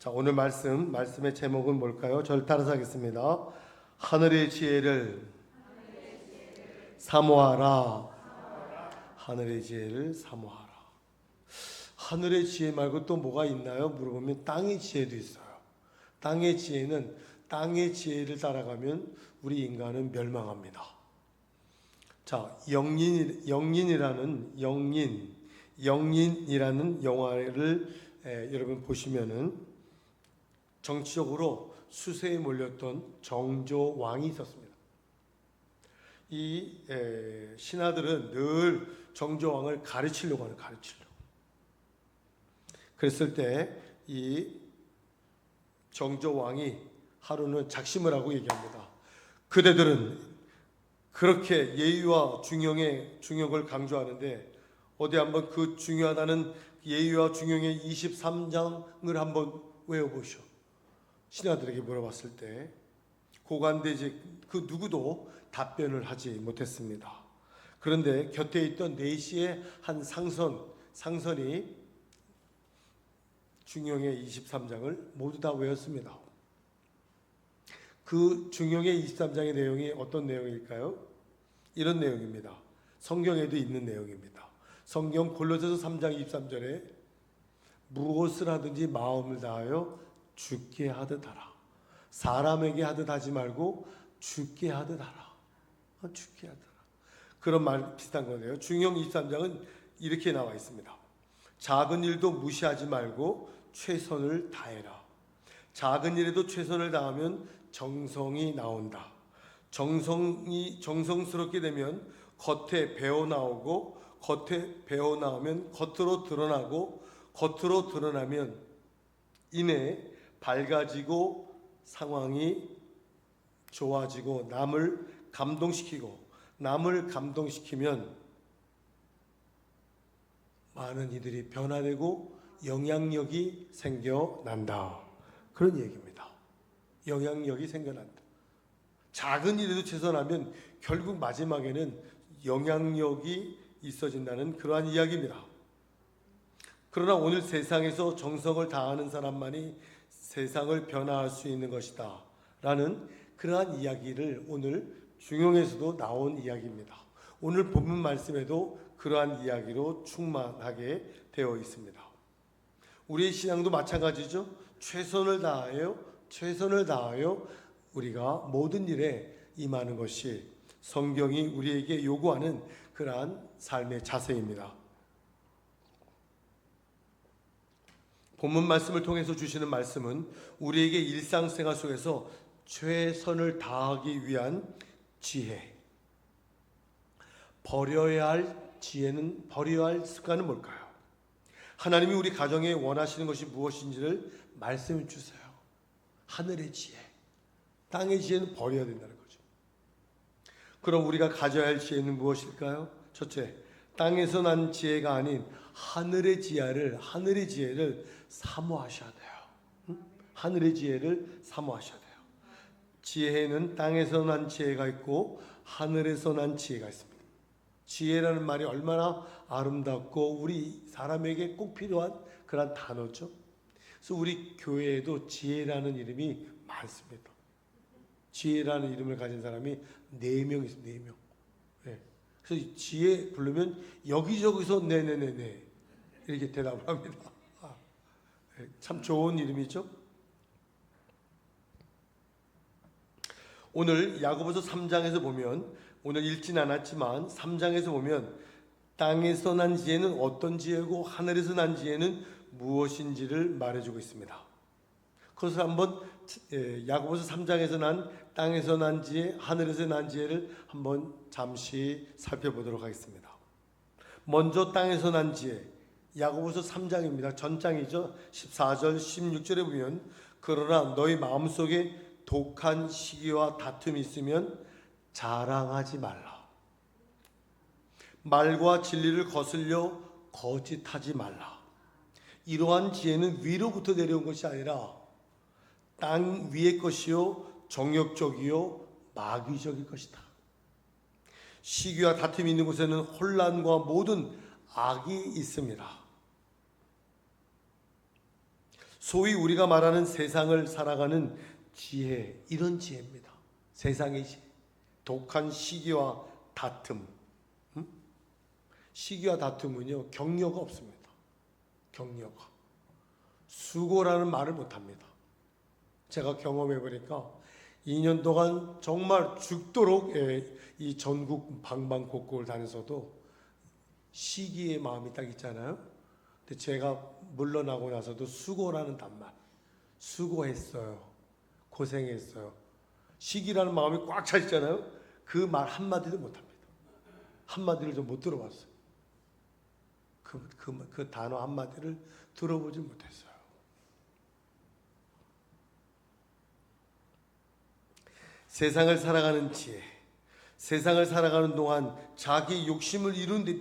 자, 오늘 말씀의 제목은 뭘까요? 저를 따라서 하겠습니다. 하늘의 지혜를 사모하라. 하늘의 지혜를 사모하라. 하늘의 지혜 말고 또 뭐가 있나요? 물어보면 땅의 지혜도 있어요. 땅의 지혜는 땅의 지혜를 따라가면 우리 인간은 멸망합니다. 자, 영린이라는 영화를 여러분 보시면은 정치적으로 수세에 몰렸던 정조 왕이 있었습니다. 이 신하들은 늘 정조 왕을 가르치려고 하는 그랬을 때 이 정조 왕이 하루는 작심을 하고 얘기합니다. 그대들은 그렇게 예의와 중용을 강조하는데 어디 한번 그 중요하다는 예의와 중용의 23장을 한번 외워보시오. 신하들에게 물어봤을 때 고관대직 그 누구도 답변을 하지 못했습니다. 그런데 곁에 있던 내시의 한 상선이 중용의 23장을 모두 다 외웠습니다. 그 중용의 23장의 내용이 어떤 내용일까요? 이런 내용입니다. 성경에도 있는 내용입니다. 성경 골로새서 3장 23절에 무엇을 하든지 마음을 다하여 주께 하듯 하라. 사람에게 하듯 하지 말고 주께 하듯 하라. 주께 하듯 하라. 그런 말 비슷한 거네요. 중용 23장은 이렇게 나와 있습니다. 작은 일도 무시하지 말고 최선을 다해라. 작은 일에도 최선을 다하면 정성이 나온다. 정성스럽게 되면 겉에 배어나오고 겉에 배어나오면 겉으로 드러나고 겉으로 드러나면 이내 밝아지고 상황이 좋아지고 남을 감동시키면 많은 이들이 변화되고 영향력이 생겨난다. 그런 얘기입니다. 영향력이 생겨난다. 작은 일에도 최선하면 결국 마지막에는 영향력이 있어진다는 그러한 이야기입니다. 그러나 오늘 세상에서 정성을 다하는 사람만이 세상을 변화할 수 있는 것이다 라는 그러한 이야기를 오늘 중용에서도 나온 이야기입니다. 오늘 본문 말씀에도 그러한 이야기로 충만하게 되어 있습니다. 우리의 신앙도 마찬가지죠. 최선을 다하여 우리가 모든 일에 임하는 것이 성경이 우리에게 요구하는 그러한 삶의 자세입니다. 본문 말씀을 통해서 주시는 말씀은 우리에게 일상생활 속에서 최선을 다하기 위한 지혜, 버려야 할 습관은 뭘까요? 하나님이 우리 가정에 원하시는 것이 무엇인지를 말씀해 주세요. 하늘의 지혜, 땅의 지혜는 버려야 된다는 거죠. 그럼 우리가 가져야 할 지혜는 무엇일까요? 첫째, 땅에서 난 지혜가 아닌 하늘의 지혜를 사모하셔야 돼요. 하늘의 지혜를 사모하셔야 돼요. 지혜는 땅에서 난 지혜가 있고 하늘에서 난 지혜가 있습니다. 지혜라는 말이 얼마나 아름답고 우리 사람에게 꼭 필요한 그런 단어죠. 그래서 우리 교회에도 지혜라는 이름이 많습니다. 지혜라는 이름을 가진 사람이 4명 있습니다. 4명. 네. 그래서 지혜 부르면 여기저기서 네네네네 이렇게 대답을 합니다. 참 좋은 이름이죠. 오늘 야고보서 3장에서 보면 오늘 읽진 않았지만 3장에서 보면 땅에서 난 지혜는 어떤 지혜고 하늘에서 난 지혜는 무엇인지를 말해주고 있습니다. 그것을 한번 야고보서 3장에서 난 땅에서 난 지혜, 하늘에서 난 지혜를 한번 잠시 살펴보도록 하겠습니다. 먼저 땅에서 난 지혜, 야고보서 3장입니다. 전장이죠. 14절 16절에 보면 그러나 너희 마음속에 독한 시기와 다툼이 있으면 자랑하지 말라. 말과 진리를 거슬려 거짓하지 말라. 이러한 지혜는 위로부터 내려온 것이 아니라 땅 위의 것이요 정욕적이요 마귀적일 것이다. 시기와 다툼이 있는 곳에는 혼란과 모든 악이 있습니다. 소위 우리가 말하는 세상을 살아가는 지혜, 이런 지혜입니다. 세상의 지혜. 독한 시기와 다툼. 시기와 다툼은요, 격려가 없습니다. 격려가. 수고라는 말을 못합니다. 제가 경험해 보니까 2년 동안 정말 죽도록 이 전국 방방곡곡을 다녀서도 시기의 마음이 딱 있잖아요. 근데 제가 물러나고 나서도 수고라는 단말, 수고했어요, 고생했어요, 시기라는 마음이 꽉 차 있잖아요. 그 말 한마디도 못합니다. 한마디를 좀 못 들어봤어요. 그 단어 한마디를 들어보지 못했어요. 세상을 살아가는 지혜, 세상을 살아가는 동안 자기 욕심을 이루는데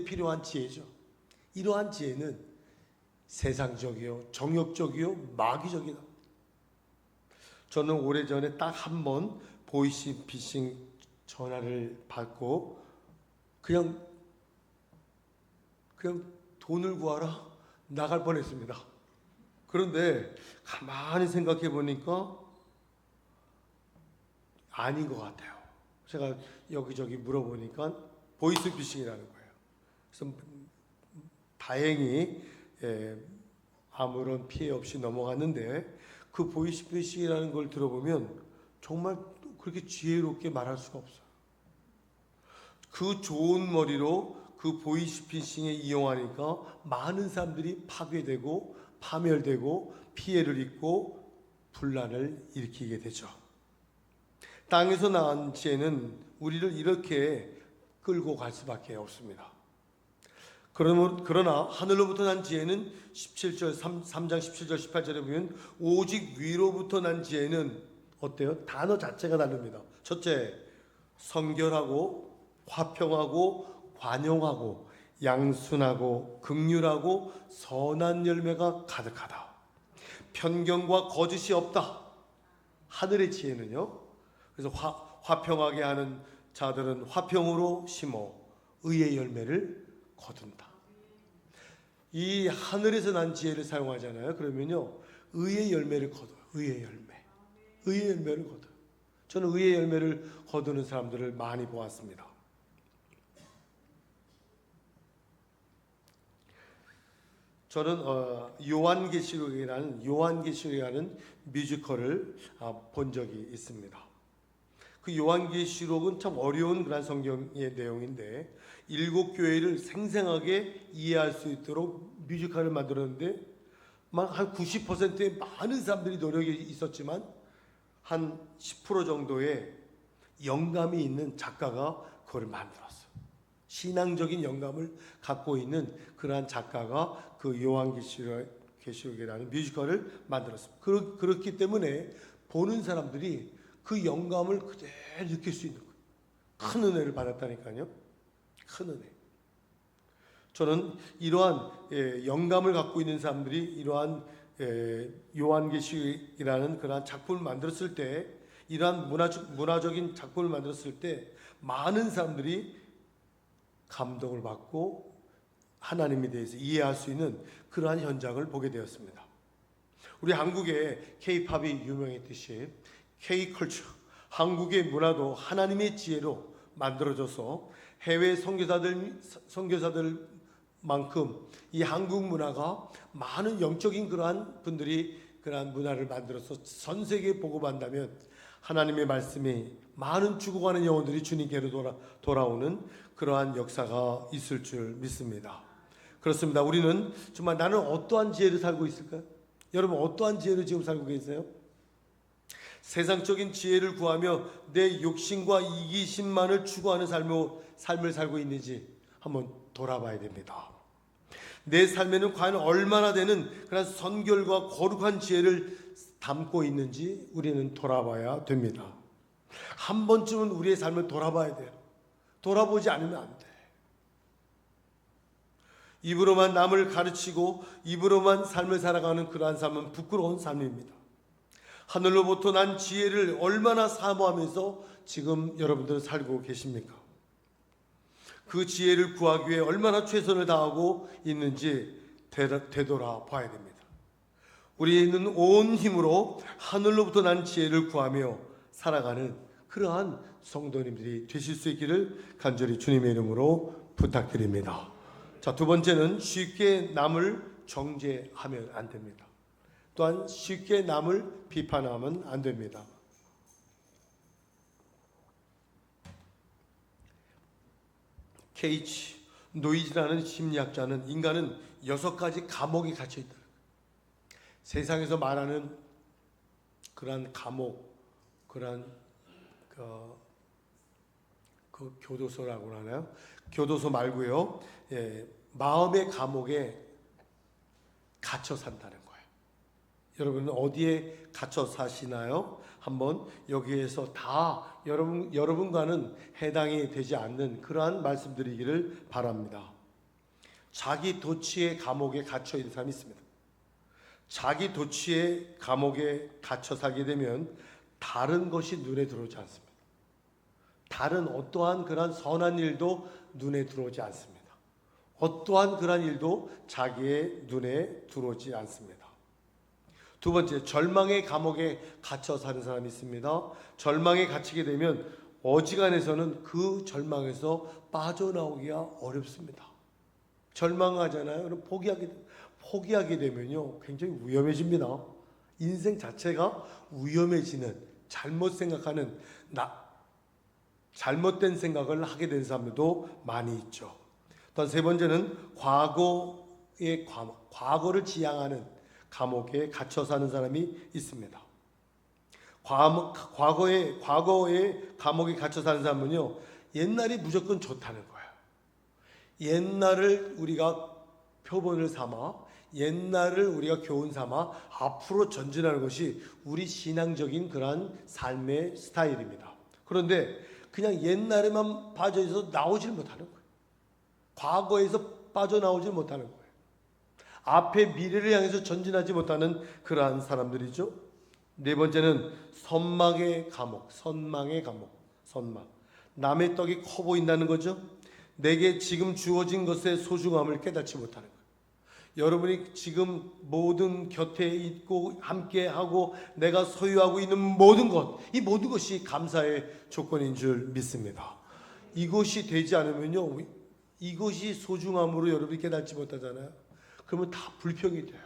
필요한 지혜죠. 이러한 지혜는 세상적이요, 정욕적이요, 마귀적이다. 저는 오래전에 딱 한 번 보이스피싱 전화를 받고 그냥 돈을 구하러 나갈 뻔했습니다. 그런데 가만히 생각해 보니까 아닌 것 같아요. 제가 여기저기 물어보니까 보이스피싱이라는 거예요. 그래서 다행히 아무런 피해 없이 넘어갔는데, 그 보이스피싱이라는 걸 들어보면 정말 그렇게 지혜롭게 말할 수가 없어요. 그 좋은 머리로 그 보이스피싱에 이용하니까 많은 사람들이 파괴되고 파멸되고 피해를 입고 분란을 일으키게 되죠. 땅에서 나온 지혜는 우리를 이렇게 끌고 갈 수밖에 없습니다. 그러나 하늘로부터 난 지혜는 3장 17절 18절에 보면 오직 위로부터 난 지혜는 어때요? 단어 자체가 다릅니다. 첫째, 성결하고 화평하고 관용하고 양순하고 긍휼하고 선한 열매가 가득하다. 편견과 거짓이 없다. 하늘의 지혜는요. 그래서 화평하게 하는 자들은 화평으로 심어 의의 열매를 거둔다. 이 하늘에서 난 지혜를 사용하잖아요. 그러면요, 의의 열매를 거둬요. 의의 열매를 거둬요. 저는 의의 열매를 거두는 사람들을 많이 보았습니다. 저는 요한계시록이라는 뮤지컬을 본 적이 있습니다. 그 요한계시록은 참 어려운 그런 성경의 내용인데 7교회를 생생하게 이해할 수 있도록 뮤지컬을 만들었는데 한 90%의 많은 사람들이 노력이 있었지만 한 10% 정도의 영감이 있는 작가가 그걸 만들었어요. 신앙적인 영감을 갖고 있는 그러한 작가가 그 요한계시록이라는 뮤지컬을 만들었습니다. 그렇기 때문에 보는 사람들이 그 영감을 그대로 느낄 수 있는 거예요. 큰 은혜를 받았다니까요. 큰 은혜. 저는 이러한 영감을 갖고 있는 사람들이 이러한 요한계시록이라는 그러한 작품을 만들었을 때, 이러한 문화적인 작품을 만들었을 때 많은 사람들이 감동을 받고 하나님에 대해서 이해할 수 있는 그러한 현장을 보게 되었습니다. 우리 한국의 K-팝이 유명했듯이 K-컬처, 한국의 문화도 하나님의 지혜로 만들어져서 해외 선교사들만큼 이 한국 문화가 많은 영적인 그러한 분들이 그러한 문화를 만들어서 전 세계에 보고받는다면 하나님의 말씀이 많은 죽어가는 영혼들이 주님께로 돌아오는 그러한 역사가 있을 줄 믿습니다. 그렇습니다. 우리는 정말 나는 어떠한 지혜를 살고 있을까요? 여러분 어떠한 지혜를 지금 살고 계세요? 세상적인 지혜를 구하며 내 욕심과 이기심만을 추구하는 삶을 살고 있는지 한번 돌아봐야 됩니다. 내 삶에는 과연 얼마나 되는 그런 선결과 거룩한 지혜를 담고 있는지 우리는 돌아봐야 됩니다. 한 번쯤은 우리의 삶을 돌아봐야 돼요. 돌아보지 않으면 안 돼. 입으로만 남을 가르치고 입으로만 삶을 살아가는 그러한 삶은 부끄러운 삶입니다. 하늘로부터 난 지혜를 얼마나 사모하면서 지금 여러분들은 살고 계십니까? 그 지혜를 구하기 위해 얼마나 최선을 다하고 있는지 되돌아봐야 됩니다. 우리는 온 힘으로 하늘로부터 난 지혜를 구하며 살아가는 그러한 성도님들이 되실 수 있기를 간절히 주님의 이름으로 부탁드립니다. 자, 두 번째는 쉽게 남을 정죄하면 안 됩니다. 또한 쉽게 남을 비판하면 안 됩니다. K.H. 노이즈라는 심리학자는 인간은 6가지 감옥에 갇혀 있다. 세상에서 말하는 그러한 감옥, 그러한 그 교도소라고 하나요? 교도소 말고요. 마음의 감옥에 갇혀 산다는 거예요. 여러분은 어디에 갇혀 사시나요? 한번 여기에서 다 여러분과는 해당이 되지 않는 그러한 말씀드리기를 바랍니다. 자기 도취의 감옥에 갇혀 있는 사람이 있습니다. 자기 도취의 감옥에 갇혀 살게 되면 다른 것이 눈에 들어오지 않습니다. 다른 어떠한 그러한 선한 일도 눈에 들어오지 않습니다. 어떠한 그러한 일도 자기의 눈에 들어오지 않습니다. 두 번째, 절망의 감옥에 갇혀 사는 사람이 있습니다. 절망에 갇히게 되면 어지간해서는 그 절망에서 빠져나오기가 어렵습니다. 절망하잖아요. 그럼 포기하게 되면요, 굉장히 위험해집니다. 인생 자체가 위험해지는, 잘못 생각하는, 잘못된 생각을 하게 된 사람들도 많이 있죠. 또한 세 번째는 과거를 지향하는 감옥에 갇혀 사는 사람이 있습니다. 과거의 감옥에 갇혀 사는 사람은요, 옛날이 무조건 좋다는 거예요. 옛날을 우리가 표본을 삼아, 옛날을 우리가 교훈 삼아 앞으로 전진하는 것이 우리 신앙적인 그러한 삶의 스타일입니다. 그런데 그냥 옛날에만 빠져있어서 나오질 못하는 거예요. 과거에서 빠져나오질 못하는 거예요. 앞에 미래를 향해서 전진하지 못하는 그러한 사람들이죠. 네 번째는 선망의 감옥. 선망. 남의 떡이 커 보인다는 거죠. 내게 지금 주어진 것의 소중함을 깨닫지 못하는 거예요. 여러분이 지금 모든 곁에 있고 함께하고 내가 소유하고 있는 모든 것, 이 모든 것이 감사의 조건인 줄 믿습니다. 이것이 되지 않으면요, 이것이 소중함으로 여러분이 깨닫지 못하잖아요. 그러면 다 불평이 돼요.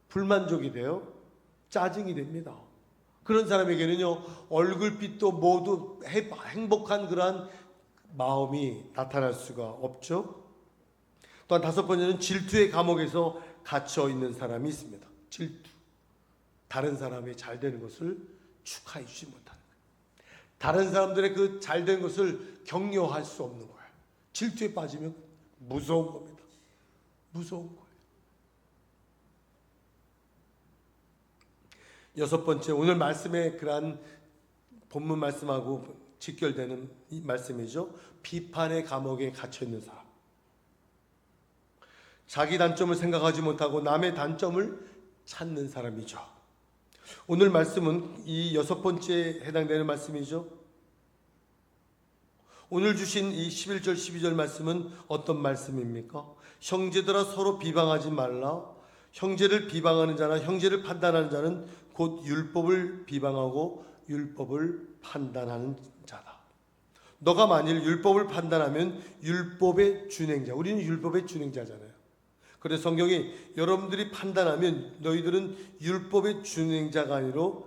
불만족이 돼요. 짜증이 됩니다. 그런 사람에게는요, 얼굴빛도 모두 행복한 그러한 마음이 나타날 수가 없죠. 또한 다섯 번째는 질투의 감옥에서 갇혀 있는 사람이 있습니다. 질투. 다른 사람이 잘 되는 것을 축하해 주지 못하는 거예요. 다른 사람들의 그 잘 된 것을 격려할 수 없는 거예요. 질투에 빠지면 무서운 겁니다. 무서운 거예요. 여섯 번째, 오늘 말씀의 그러한 본문 말씀하고 직결되는 이 말씀이죠. 비판의 감옥에 갇혀 있는 사람. 자기 단점을 생각하지 못하고 남의 단점을 찾는 사람이죠. 오늘 말씀은 이 여섯 번째에 해당되는 말씀이죠. 오늘 주신 이 11절 12절 말씀은 어떤 말씀입니까? 형제들아 서로 비방하지 말라. 형제를 비방하는 자나 형제를 판단하는 자는 곧 율법을 비방하고 율법을 판단하는 자다. 너가 만일 율법을 판단하면 율법의 준행자, 우리는 율법의 준행자잖아요. 그래서 성경이 여러분들이 판단하면 너희들은 율법의 준행자가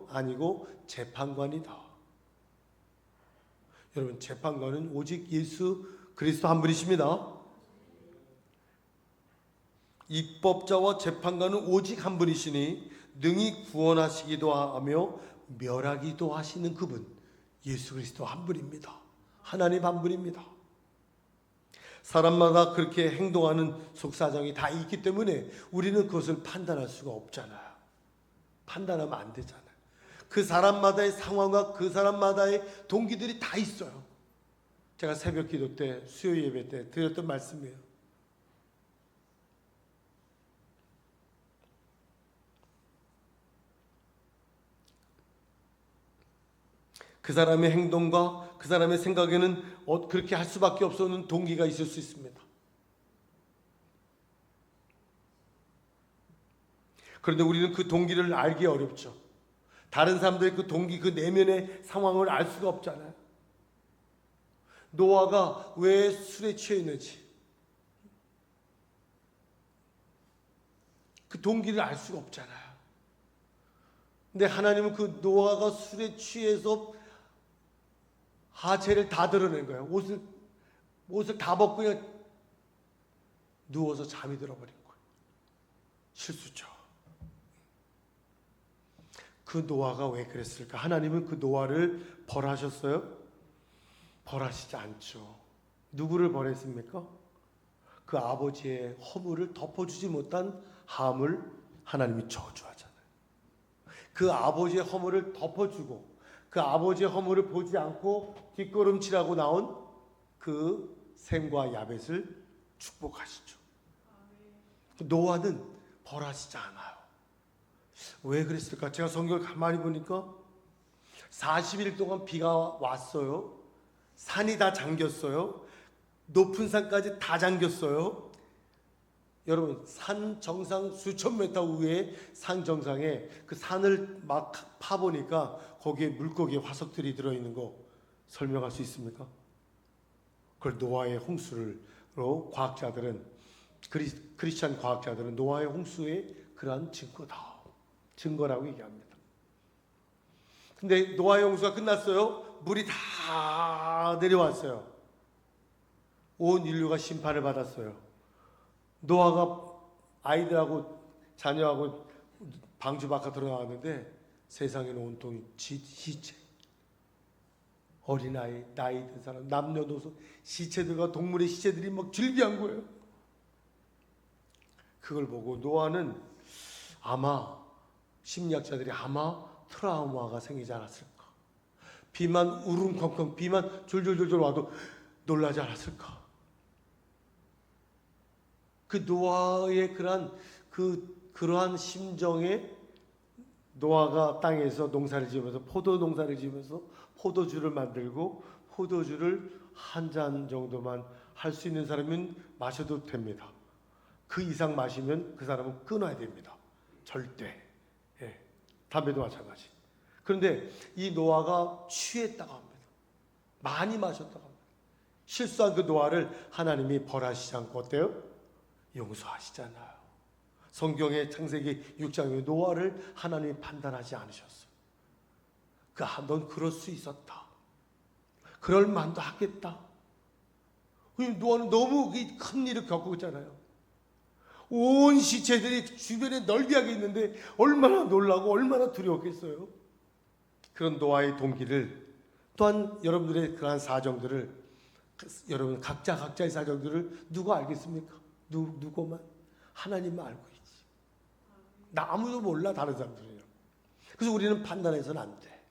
아니고 재판관이다. 여러분, 재판관은 오직 예수 그리스도 한 분이십니다. 입법자와 재판관은 오직 한 분이시니 능히 구원하시기도 하며 멸하기도 하시는 그분, 예수 그리스도 한 분입니다. 하나님 한 분입니다. 사람마다 그렇게 행동하는 속사정이 다 있기 때문에 우리는 그것을 판단할 수가 없잖아요. 판단하면 안 되잖아요. 그 사람마다의 상황과 그 사람마다의 동기들이 다 있어요. 제가 새벽 기도 때, 수요 예배 때 드렸던 말씀이에요. 그 사람의 행동과 그 사람의 생각에는 그렇게 할 수밖에 없는 동기가 있을 수 있습니다. 그런데 우리는 그 동기를 알기 어렵죠. 다른 사람들의 그 동기, 그 내면의 상황을 알 수가 없잖아요. 노아가 왜 술에 취해 있는지 그 동기를 알 수가 없잖아요. 근데 하나님은 그 노아가 술에 취해서 하체를 다 드러낸 거예요. 옷을 다 벗고 그냥 누워서 잠이 들어버린 거예요. 실수죠. 그 노아가 왜 그랬을까? 하나님은 그 노아를 벌하셨어요? 벌하시지 않죠. 누구를 벌했습니까? 그 아버지의 허물을 덮어주지 못한 함을 하나님이 저주하잖아요. 그 아버지의 허물을 덮어주고 그 아버지의 허물을 보지 않고 뒷걸음질하고 나온 그 셈과 야벳을 축복하시죠. 노아는 벌하시지 않아요. 왜 그랬을까? 제가 성경을 가만히 보니까 40일 동안 비가 왔어요. 산이 다 잠겼어요. 높은 산까지 다 잠겼어요. 여러분, 산 정상 수천 미터 위에 산 정상에 그 산을 막 파보니까 거기에 물고기 화석들이 들어있는 거 설명할 수 있습니까? 그걸 노아의 홍수로 과학자들은 크리스찬 과학자들은 노아의 홍수의 그러한 증거라고 얘기합니다. 근데 노아의 홍수가 끝났어요. 물이 다 내려왔어요. 온 인류가 심판을 받았어요. 노아가 아이들하고 자녀하고 방주 바깥으로 나왔는데 세상에는 온통이 시체, 어린아이, 나이 든 사람, 남녀노소 시체들과 동물의 시체들이 막 즐비한 거예요. 그걸 보고 노아는 아마 심리학자들이 아마 트라우마가 생기지 않았을까? 비만 우릉컹컹 비만 졸졸졸졸 와도 놀라지 않았을까? 그 노아의 그러한 심정에 노아가 땅에서 농사를 지으면서 포도 농사를 지으면서 포도주를 만들고 포도주를 한 잔 정도만 할 수 있는 사람은 마셔도 됩니다. 그 이상 마시면 그 사람은 끊어야 됩니다. 절대. 예. 담배도 마찬가지. 그런데 이 노아가 취했다고 합니다. 많이 마셨다고 합니다. 실수한 그 노아를 하나님이 벌하시지 않고 어때요? 용서하시잖아요. 성경의 창세기 6장에 노아를 하나님이 판단하지 않으셨어요. 넌 그럴 수 있었다. 그럴 만도 하겠다. 노아는 너무 큰 일을 겪고 있잖아요. 온 시체들이 주변에 널비하게 있는데 얼마나 놀라고 얼마나 두려웠겠어요. 그런 노아의 동기를 또한 여러분들의 그러한 사정들을 여러분 각자의 사정들을 누가 알겠습니까? 누구만? 하나님만 알고 있지. 나 아무도 몰라 다른 사람들은요. 그래서 우리는 판단해서는 안 돼.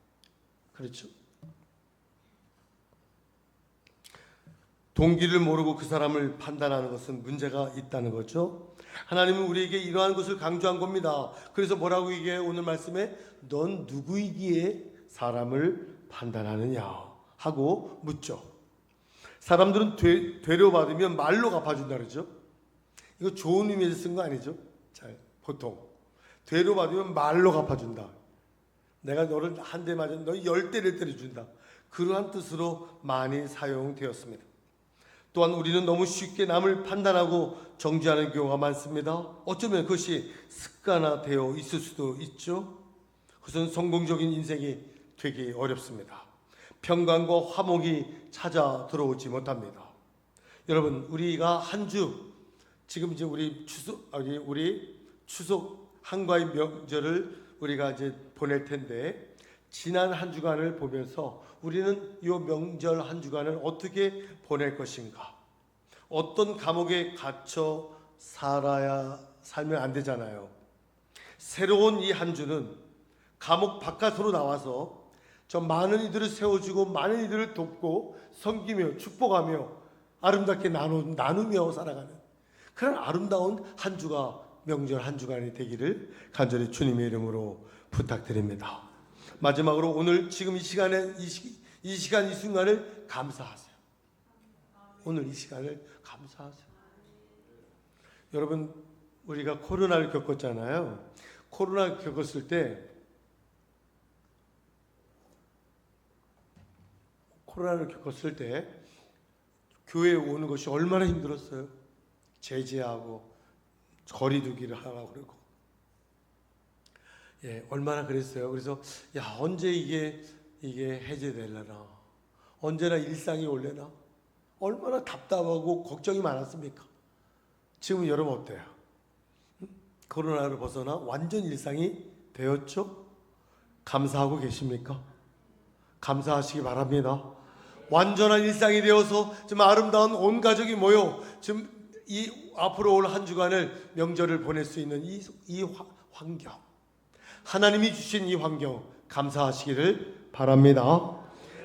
그렇죠? 동기를 모르고 그 사람을 판단하는 것은 문제가 있다는 거죠. 하나님은 우리에게 이러한 것을 강조한 겁니다. 그래서 뭐라고 얘기해요? 오늘 말씀에 넌 누구이기에 사람을 판단하느냐 하고 묻죠. 사람들은 되려받으면 말로 갚아준다 그러죠. 이거 좋은 의미에서 쓴 거 아니죠? 잘 보통 되려받으면 말로 갚아준다. 내가 너를 한 대 맞으면 너 10대를 때려준다. 그러한 뜻으로 많이 사용되었습니다. 또한 우리는 너무 쉽게 남을 판단하고 정죄하는 경우가 많습니다. 어쩌면 그것이 습관화되어 있을 수도 있죠. 그것은 성공적인 인생이 되기 어렵습니다. 평강과 화목이 찾아 들어오지 못합니다. 여러분, 우리가 한 주 지금 이제 우리 추석 한가위 명절을 우리가 이제 보낼 텐데 지난 한 주간을 보면서 우리는 이 명절 한 주간을 어떻게 보낼 것인가? 어떤 감옥에 갇혀 살면 안 되잖아요. 새로운 이 한 주는 감옥 바깥으로 나와서 저 많은 이들을 세워주고 많은 이들을 돕고 섬기며 축복하며 아름답게 나누며 살아가는 그런 아름다운 한 주가 명절 한 주간이 되기를 간절히 주님의 이름으로 부탁드립니다. 마지막으로 오늘 지금 이 시간에 이 순간을 감사하세요. 오늘 이 시간을 감사하세요. 여러분, 우리가 코로나를 겪었잖아요. 코로나 겪었을 때, 코로나를 겪었을 때 교회에 오는 것이 얼마나 힘들었어요. 제재하고 거리두기를 하라고 그러고, 얼마나 그랬어요. 그래서 언제 이게 해제되려나, 언제나 일상이 올래나, 얼마나 답답하고 걱정이 많았습니까? 지금 여러분 어때요? 코로나를 벗어나 완전 일상이 되었죠? 감사하고 계십니까? 감사하시기 바랍니다. 완전한 일상이 되어서 지금 아름다운 온 가족이 모여 지금 이 앞으로 올 한 주간을 명절을 보낼 수 있는 이 환경, 하나님이 주신 이 환경 감사하시기를 바랍니다.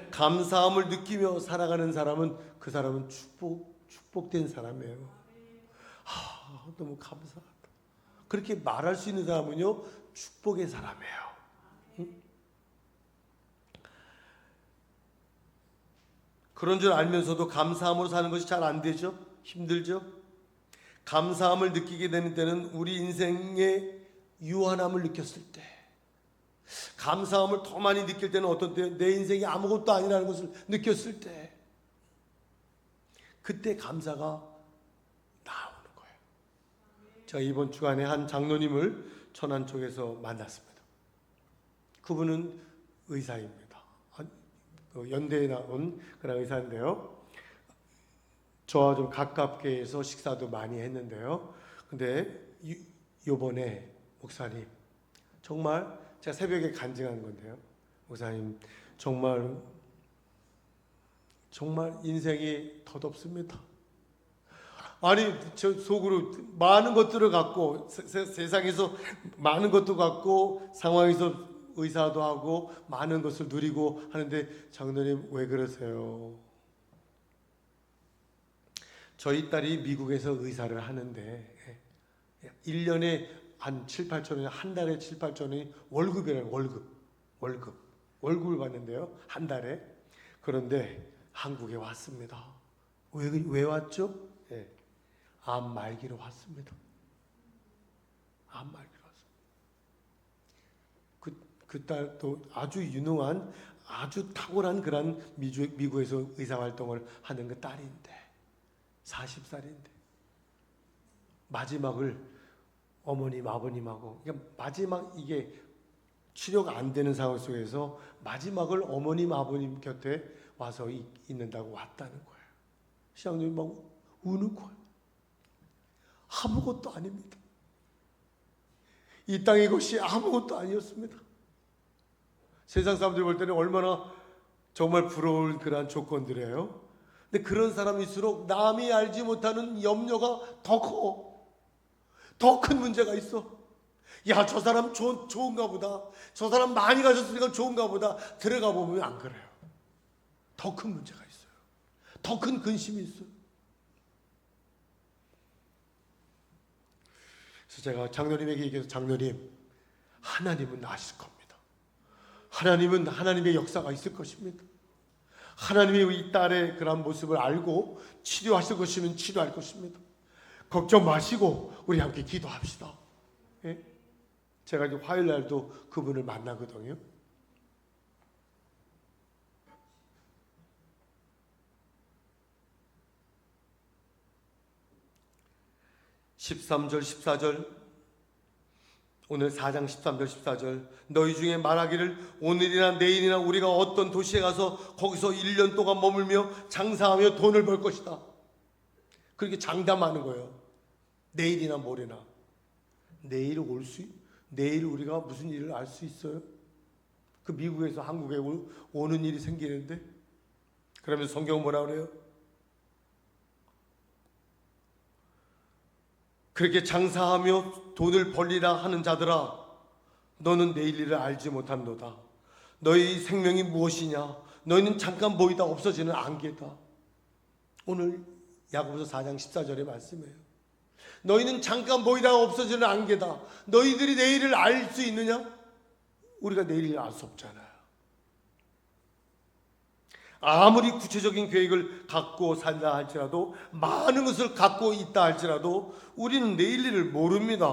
감사함을 느끼며 살아가는 사람은 그 사람은 축복된 사람이에요. 너무 감사하다. 그렇게 말할 수 있는 사람은요, 축복의 사람이에요. 그런 줄 알면서도 감사함으로 사는 것이 잘 안 되죠? 힘들죠? 감사함을 느끼게 되는 때는 우리 인생의 유한함을 느꼈을 때, 감사함을 더 많이 느낄 때는 어떤 때? 내 인생이 아무것도 아니라는 것을 느꼈을 때, 그때 감사가 나오는 거예요. 제가 이번 주간에 한 장로님을 천안 쪽에서 만났습니다. 그분은 의사입니다. 연대에 나온 그런 의사인데요. 저와 좀 가깝게 해서 식사도 많이 했는데요. 근데 요번에 목사님, 정말 제가 새벽에 간증한 건데요. 목사님, 정말 인생이 덧없습니다. 아니, 저 속으로 많은 것들을 갖고, 세상에서 많은 것도 갖고, 상황에서 의사도 하고 많은 것을 누리고 하는데, 장로님 왜 그러세요? 저희 딸이 미국에서 의사를 하는데 1년에 한 7, 8천 원이, 한 달에 7, 8천 원이 월급이라는, 월급을 받는데요, 한 달에. 그런데 한국에 왔습니다. 왜 왔죠? 암 말기로 왔습니다. 암 말기로 왔습니다. 그 딸도 아주 유능한, 아주 탁월한 그런 미국에서 의사 활동을 하는 그 딸인데, 40살인데 마지막을 어머님, 아버님하고, 그러니까 마지막 이게 치료가 안 되는 상황 속에서 마지막을 어머님, 아버님 곁에 와서 있는다고 왔다는 거예요. 시장님이 막 우는 거예요. 아무것도 아닙니다. 이 땅의 것이 아무것도 아니었습니다. 세상 사람들이 볼 때는 얼마나 정말 부러울 그러한 조건들이에요. 근데 그런 사람일수록 남이 알지 못하는 염려가 더 커. 더 큰 문제가 있어. 야, 저 사람 좋은가 보다. 저 사람 많이 가졌으니까 좋은가 보다. 들어가 보면 안 그래요. 더 큰 문제가 있어요. 더 큰 근심이 있어요. 그래서 제가 장로님에게 얘기해서, 장로님, 하나님은 아실 겁니다. 하나님은 하나님의 역사가 있을 것입니다. 하나님이 이 딸의 그런 모습을 알고 치료하실 것이면 치료할 것입니다. 걱정 마시고 우리 함께 기도합시다. 제가 이제 화요일 날도 그분을 만나거든요. (13절) (14절) 오늘 4장 13절 14절, 너희 중에 말하기를 오늘이나 내일이나 우리가 어떤 도시에 가서 거기서 1년 동안 머물며 장사하며 돈을 벌 것이다. 그렇게 장담하는 거예요. 내일이나 모레나. 내일 우리가 무슨 일을 알 수 있어요? 그 미국에서 한국에 오는 일이 생기는데, 그러면서 성경은 뭐라 그래요? 그렇게 장사하며 돈을 벌리라 하는 자들아, 너는 내일 일을 알지 못함도다. 너희 생명이 무엇이냐? 너희는 잠깐 보이다 없어지는 안개다. 오늘 야고보서 4장 14절의 말씀이에요. 너희는 잠깐 보이다가 없어지는 안개다. 너희들이 내일을 알 수 있느냐? 우리가 내일을 알 수 없잖아요. 아무리 구체적인 계획을 갖고 산다 할지라도, 많은 것을 갖고 있다 할지라도 우리는 내일 일을 모릅니다.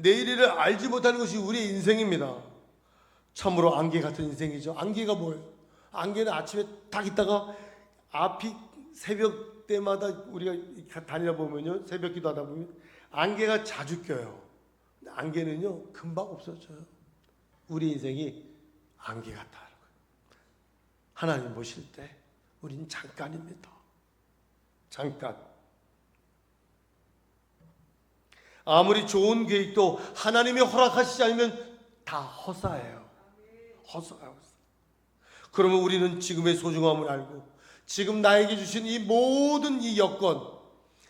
내일을 알지 못하는 것이 우리의 인생입니다. 참으로 안개 같은 인생이죠. 안개가 뭐예요? 안개는 아침에 딱 있다가 앞이 새벽 때마다 우리가 다니다 보면요, 새벽 기도하다 보면 안개가 자주 껴요. 안개는요 금방 없어져요. 우리 인생이 안개 같다는 거예요. 하나님 보실 때 우리는 잠깐입니다. 잠깐. 아무리 좋은 계획도 하나님이 허락하시지 않으면 다 허사예요. 허사예요. 그러면 우리는 지금의 소중함을 알고 지금 나에게 주신 이 모든 이 여건,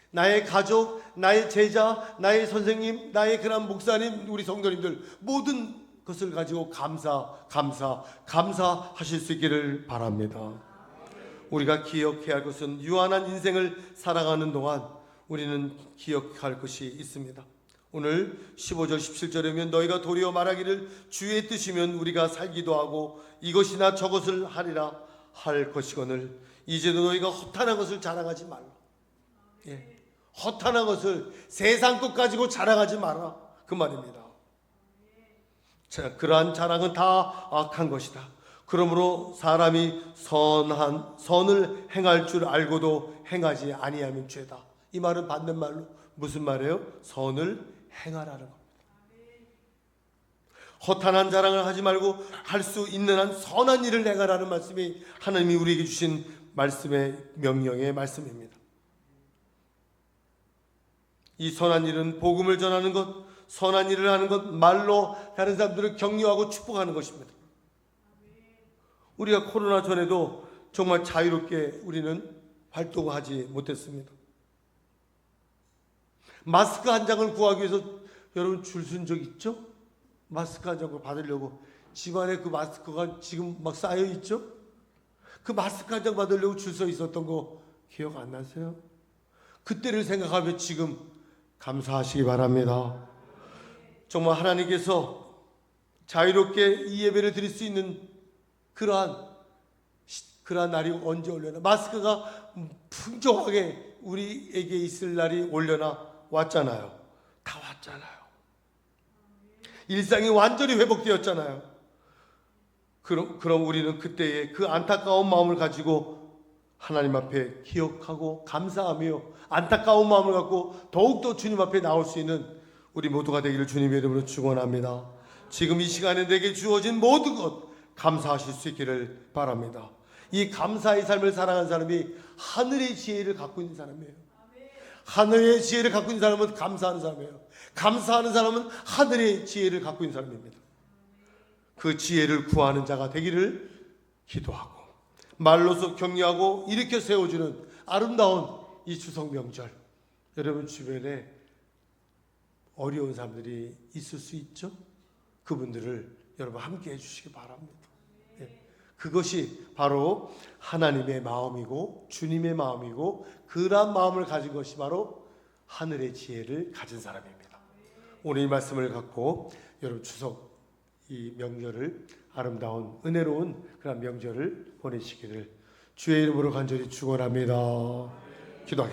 나의 가족, 나의 제자, 나의 선생님, 나의 그런 목사님, 우리 성도님들 모든 것을 가지고 감사하실 수 있기를 바랍니다. 우리가 기억해야 할 것은 유한한 인생을 살아가는 동안 우리는 기억할 것이 있습니다. 오늘 15절 17절에 너희가 도리어 말하기를 주의 뜻이면 우리가 살기도 하고 이것이나 저것을 하리라 할 것이거늘 이제도 너희가 허탄한 것을 자랑하지 말라. 예. 허탄한 것을 세상 것 가지고 자랑하지 마라 그 말입니다. 자, 그러한 자랑은 다 악한 것이다. 그러므로 사람이 선을 행할 줄 알고도 행하지 아니하면 죄다. 이 말은 반대말로 무슨 말이에요? 선을 행하라는 겁니다. 허탄한 자랑을 하지 말고 할 수 있는 한 선한 일을 행하라는 말씀이 하나님이 우리에게 주신 말씀의 명령의 말씀입니다. 이 선한 일은 복음을 전하는 것, 선한 일을 하는 것, 말로 다른 사람들을 격려하고 축복하는 것입니다. 우리가 코로나 전에도 정말 자유롭게 우리는 활동하지 못했습니다. 마스크 한 장을 구하기 위해서 여러분 줄 쓴 적 있죠? 마스크 한 장을 받으려고 집안에 그 마스크가 지금 막 쌓여 있죠? 그 마스크 한 장 받으려고 줄 서 있었던 거 기억 안 나세요? 그때를 생각하면 지금 감사하시기 바랍니다. 정말 하나님께서 자유롭게 이 예배를 드릴 수 있는 그러한 날이 언제 올려나? 마스크가 풍족하게 우리에게 있을 날이 올려나? 왔잖아요. 다 왔잖아요. 일상이 완전히 회복되었잖아요. 그럼 우리는 그때의 그 안타까운 마음을 가지고 하나님 앞에 기억하고 감사하며 안타까운 마음을 갖고 더욱더 주님 앞에 나올 수 있는 우리 모두가 되기를 주님의 이름으로 축원합니다. 지금 이 시간에 내게 주어진 모든 것 감사하실 수 있기를 바랍니다. 이 감사의 삶을 살아가는 사람이 하늘의 지혜를 갖고 있는 사람이에요. 하늘의 지혜를 갖고 있는 사람은 감사하는 사람이에요. 감사하는 사람은 하늘의 지혜를 갖고 있는 사람입니다. 그 지혜를 구하는 자가 되기를 기도하고 말로서 격려하고 일으켜 세워주는 아름다운 이 추석 명절, 여러분 주변에 어려운 사람들이 있을 수 있죠? 그분들을 여러분 함께 해주시기 바랍니다. 그것이 바로 하나님의 마음이고 주님의 마음이고 그러한 마음을 가진 것이 바로 하늘의 지혜를 가진 사람입니다. 오늘 이 말씀을 갖고 여러분 추석 이 명절을 아름다운 은혜로운 그런 명절을 보내시기를 주의 이름으로 간절히 축원합니다. 기도하겠습니다.